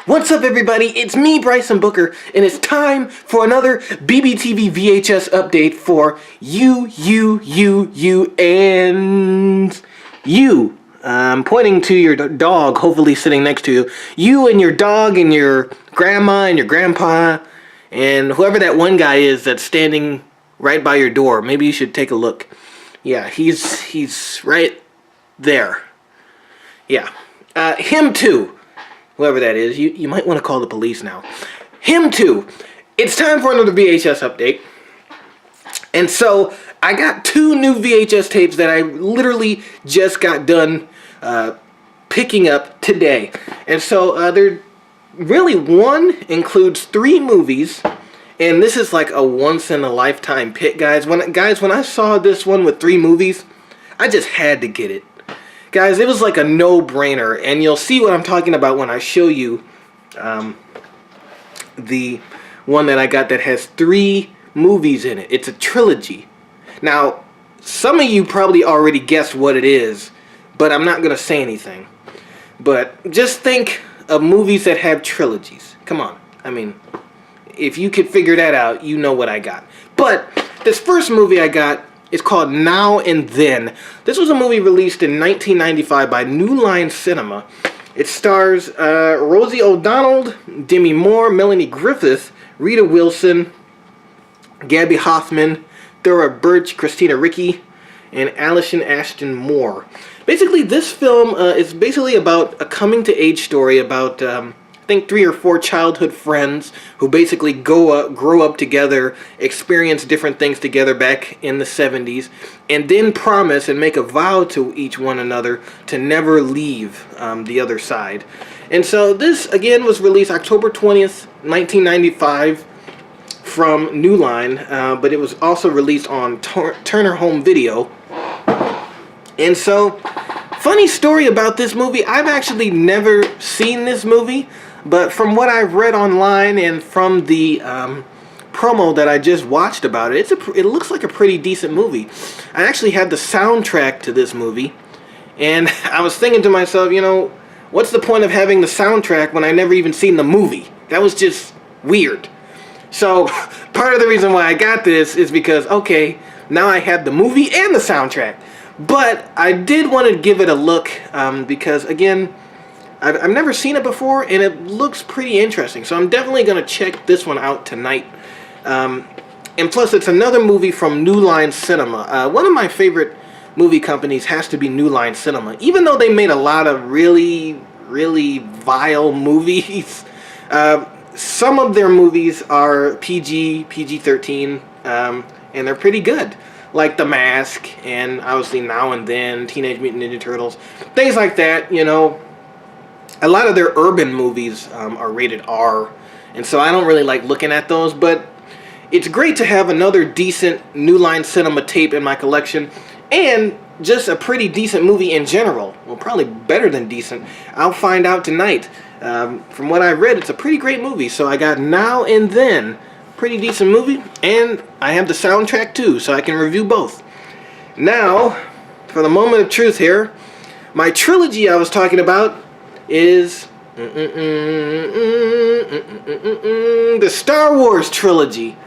What's up, everybody? It's me, Bryson Booker, and it's time for another BBTV VHS update for you, and you. I'm pointing to your dog, hopefully sitting next to you. You and your dog and your grandma and your grandpa and whoever that one guy is that's standing right by your door. Maybe you should take a look. Yeah, he's right there. Yeah. Him too. Whoever that is, you might want to call the police now. Him too. It's time for another VHS update. And so, I got two new VHS tapes that I literally just got done picking up today. And so, they're really, one includes 3 movies. And this is like a once-in-a-lifetime pick, guys. When I saw this one with 3 movies, I just had to get it. Guys, it was like a no-brainer, and you'll see what I'm talking about when I show you the one that I got that has 3 movies in it. It's a trilogy. Now, some of you probably already guessed what it is, but I'm not going to say anything. But just think of movies that have trilogies. Come on. I mean, if you could figure that out, you know what I got. But this first movie I got is called Now and Then. This was a movie released in 1995 by New Line Cinema. It stars Rosie O'Donnell, Demi Moore, Melanie Griffith, Rita Wilson, Gabby Hoffman, Thora Birch, Christina Ricci, and Allison Ashton Moore. Basically, this film is basically about a coming-to-age story about I think 3 or 4 childhood friends who basically grow up together, experience different things together back in the 70s, and then promise and make a vow to each one another to never leave the other side. And so this, again, was released October 20th, 1995 from New Line, but it was also released on Turner Home Video. And so, funny story about this movie, I've actually never seen this movie. But from what I've read online and from the promo that I just watched about it, it looks like a pretty decent movie. I actually had the soundtrack to this movie, and I was thinking to myself, you know, what's the point of having the soundtrack when I never even seen the movie? That was just weird. So part of the reason why I got this is because, okay, now I have the movie and the soundtrack. But I did want to give it a look because, again, I've never seen it before, and it looks pretty interesting. So I'm definitely going to check this one out tonight. And plus, it's another movie from New Line Cinema. One of my favorite movie companies has to be New Line Cinema. Even though they made a lot of really, really vile movies, some of their movies are PG-13, and they're pretty good. Like The Mask, and obviously Now and Then, Teenage Mutant Ninja Turtles, things like that, you know. A lot of their urban movies are rated R, and so I don't really like looking at those, but it's great to have another decent New Line Cinema tape in my collection, and just a pretty decent movie in general. Well, probably better than decent. I'll find out tonight. From what I read, it's a pretty great movie, so I got Now and Then, pretty decent movie, and I have the soundtrack too, so I can review both. Now, for the moment of truth here, my trilogy I was talking about is the Star Wars trilogy.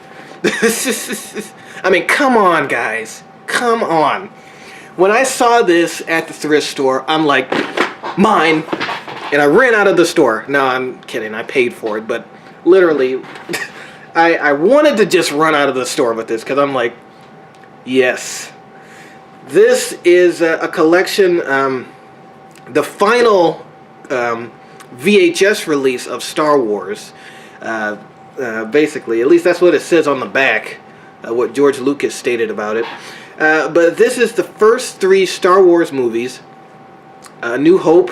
I mean, come on, guys. Come on. When I saw this at the thrift store, I'm like, mine. And I ran out of the store. No, I'm kidding. I paid for it. But literally, I wanted to just run out of the store with this because I'm like, yes. This is a collection, the final VHS release of Star Wars, basically. At least that's what it says on the back, what George Lucas stated about it. But this is the first 3 Star Wars movies, New Hope,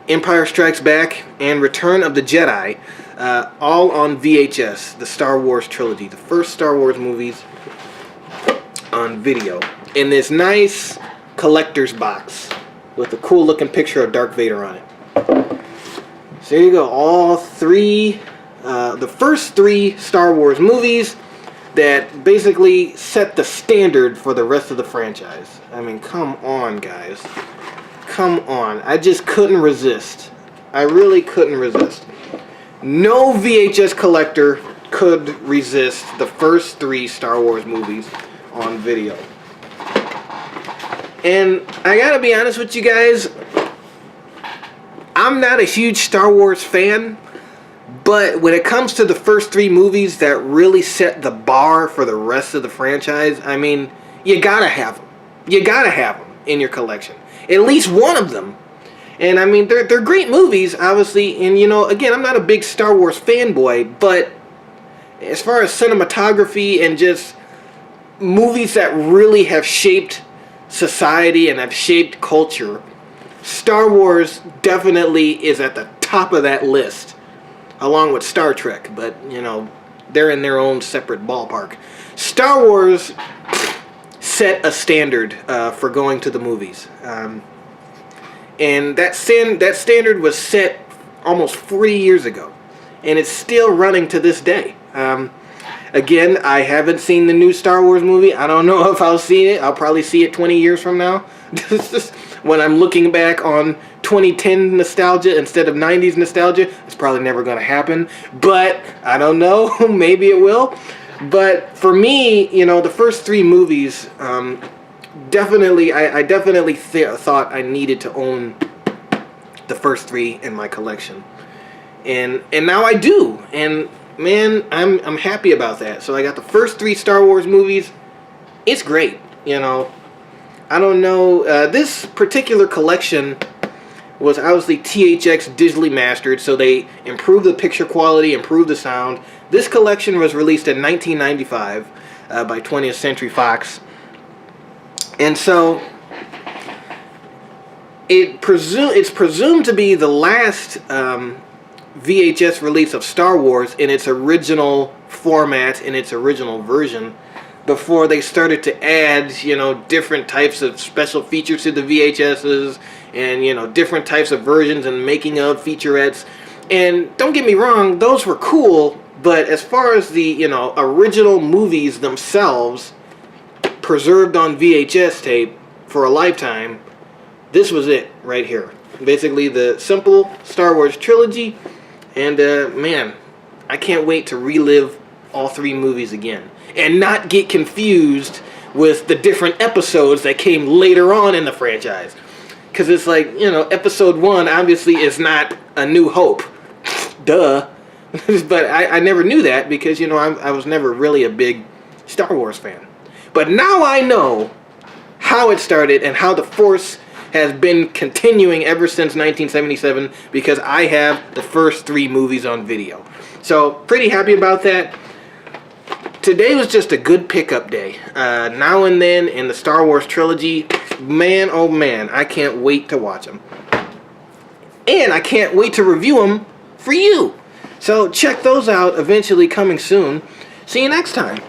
Empire Strikes Back, and Return of the Jedi, all on VHS, the Star Wars trilogy. The first Star Wars movies on video. In this nice collector's box with a cool looking picture of Darth Vader on it. So there you go, all 3, the first 3 Star Wars movies that basically set the standard for the rest of the franchise. I mean, come on, guys. Come on. I just couldn't resist. I really couldn't resist. No VHS collector could resist the first 3 Star Wars movies on video. And I gotta be honest with you guys, I'm not a huge Star Wars fan, but when it comes to the first 3 movies that really set the bar for the rest of the franchise, I mean, you gotta have them. You gotta have them in your collection. At least one of them. And I mean, they're great movies, obviously. And, you know, again, I'm not a big Star Wars fanboy, but as far as cinematography and just movies that really have shaped society and have shaped culture, Star Wars definitely is at the top of that list, along with Star Trek. But, you know, they're in their own separate ballpark. Star Wars set a standard for going to the movies. And that standard was set almost 40 years ago. And it's still running to this day. Again, I haven't seen the new Star Wars movie. I don't know if I'll see it. I'll probably see it 20 years from now. When I'm looking back on 2010 nostalgia instead of 90s nostalgia, it's probably never going to happen. But I don't know. Maybe it will. But for me, you know, the first 3 movies, definitely, I definitely thought I needed to own the first 3 in my collection. And now I do. And man, I'm happy about that. So I got the first 3 Star Wars movies. It's great, you know. I don't know. This particular collection was obviously THX digitally mastered, so they improved the picture quality, improved the sound. This collection was released in 1995 by 20th Century Fox. And so it's presumed to be the last VHS release of Star Wars in its original format, in its original version, before they started to add, you know, different types of special features to the VHSs, and, you know, different types of versions and making of featurettes. And don't get me wrong, those were cool, but as far as the, you know, original movies themselves preserved on VHS tape for a lifetime, this was it right here. Basically the simple Star Wars trilogy. And man, I can't wait to relive all 3 movies again and not get confused with the different episodes that came later on in the franchise. Because it's like, you know, episode 1 obviously is not A New Hope. Duh. But I never knew that because, you know, I was never really a big Star Wars fan. But now I know how it started and how the Force has been continuing ever since 1977 because I have the first 3 movies on video. So, pretty happy about that. Today was just a good pickup day. Now and then in the Star Wars trilogy, man, oh man, I can't wait to watch them. And I can't wait to review them for you. So check those out, eventually coming soon. See you next time.